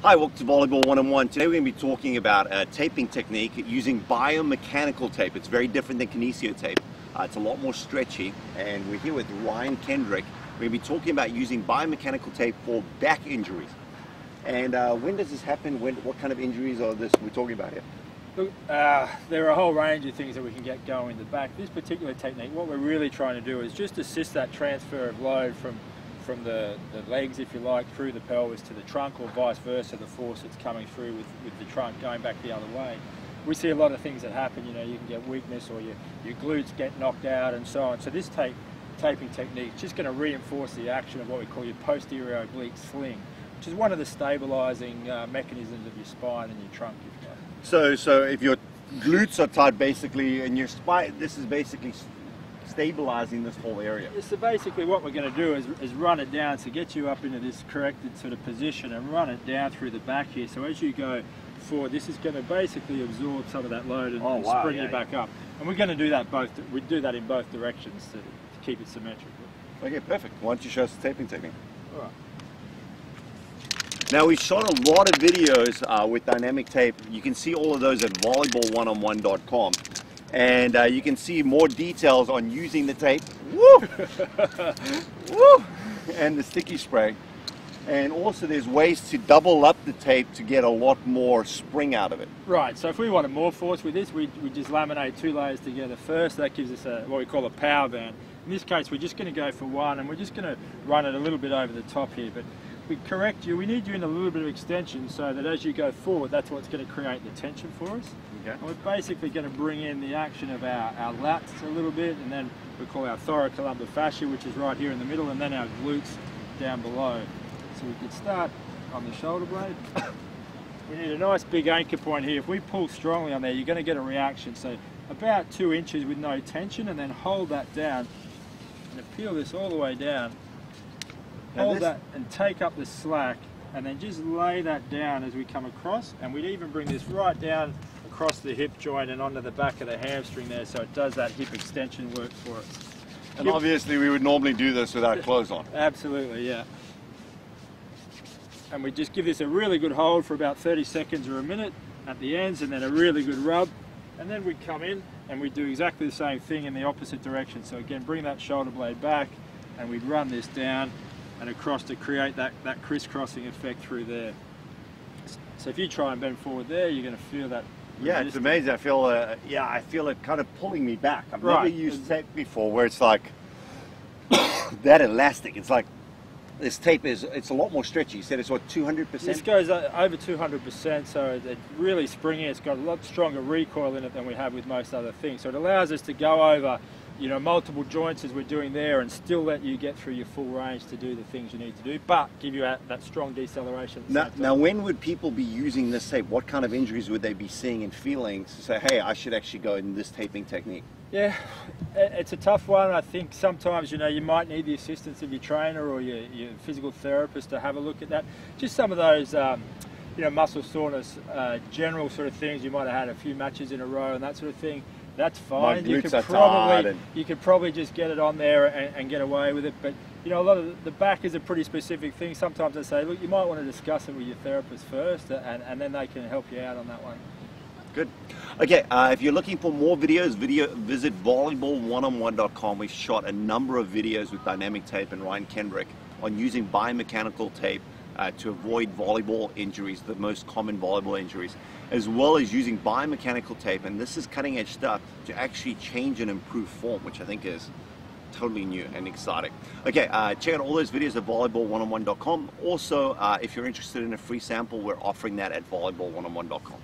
Hi, welcome to Volleyball 101. Today we're going to be talking about a taping technique using biomechanical tape. It's very different than Kinesio tape. It's a lot more stretchy, and we're here with Ryan Kendrick. We're going to be talking about using biomechanical tape for back injuries. And when does this happen? What kind of injuries are this we're talking about here? Look, there are a whole range of things that we can get going in the back. This particular technique, what we're really trying to do is just assist that transfer of load from the legs, if you like, through the pelvis to the trunk, or vice versa, the force that's coming through with the trunk going back the other way. We see a lot of things that happen, you know, you can get weakness or your glutes get knocked out and so on. So this taping technique is just going to reinforce the action of what we call your posterior Gleek sling, which is one of the stabilizing mechanisms of your spine and your trunk, if you like. So if your glutes are tight basically and your spine, this is basically stabilizing this whole area. So basically what we're going to do is run it down to get you up into this corrected sort of position and run it down through the back here. So as you go forward, this is going to basically absorb some of that load and spring you back up. And we're going to do that we do that in both directions to keep it symmetrical. Okay, perfect. Why don't you show us the taping technique? All right. Now, we've shot a lot of videos with dynamic tape. You can see all of those at volleyball1on1.com. And you can see more details on using the tape. Woo! Woo! And the sticky spray. And also there's ways to double up the tape to get a lot more spring out of it. Right, so if we wanted more force with this, we just laminate 2 layers together first. That gives us what we call a power band. In this case, we're just going to go for one, and we're just going to run it a little bit over the top here. But we need you in a little bit of extension so that as you go forward, that's what's going to create the tension for us. Okay. And we're basically going to bring in the action of our lats a little bit, and then we call our thoracolumbar fascia, which is right here in the middle, and then our glutes down below. So we could start on the shoulder blade. We need a nice big anchor point here. If we pull strongly on there, you're going to get a reaction. So about 2 inches with no tension, and then hold that down and peel this all the way down. Hold that and take up the slack, and then just lay that down as we come across, and we'd even bring this right down across the hip joint and onto the back of the hamstring there, so it does that hip extension work for us. And obviously we would normally do this without clothes on. Absolutely, yeah. And we just give this a really good hold for about 30 seconds or a minute at the ends, and then a really good rub, and then we come in and we do exactly the same thing in the opposite direction. So again, bring that shoulder blade back, and we'd run this down and across to create that crisscrossing effect through there. So if you try and bend forward there, you're going to feel that. Yeah, it's amazing. I feel it kind of pulling me back. I've never used tape before where it's like that elastic. It's like this tape it's a lot more stretchy. You said it's what, 200%? This goes over 200%, so it's really springy. It's got a lot stronger recoil in it than we have with most other things. So it allows us to go over, you know, multiple joints as we're doing there, and still let you get through your full range to do the things you need to do, but give you that strong deceleration. Now, when would people be using this tape? What kind of injuries would they be seeing and feeling to say, hey, I should actually go in this taping technique? Yeah, it's a tough one. I think sometimes, you know, you might need the assistance of your trainer or your physical therapist to have a look at that. Just some of those, you know, muscle soreness, general sort of things. You might have had a few matches in a row and that sort of thing. That's fine. You could probably just get it on there and get away with it. But you know, a lot of the back is a pretty specific thing. Sometimes I say, look, you might want to discuss it with your therapist first, and then they can help you out on that one. Good. Okay, if you're looking for more videos, visit volleyball1on1.com. We've shot a number of videos with dynamic tape and Ryan Kendrick on using biomechanical tape to avoid volleyball injuries, the most common volleyball injuries, as well as using biomechanical tape, and this is cutting edge stuff, to actually change and improve form, which I think is totally new and exciting. Okay, check out all those videos at volleyball1on1.com. Also, if you're interested in a free sample, we're offering that at volleyball1on1.com.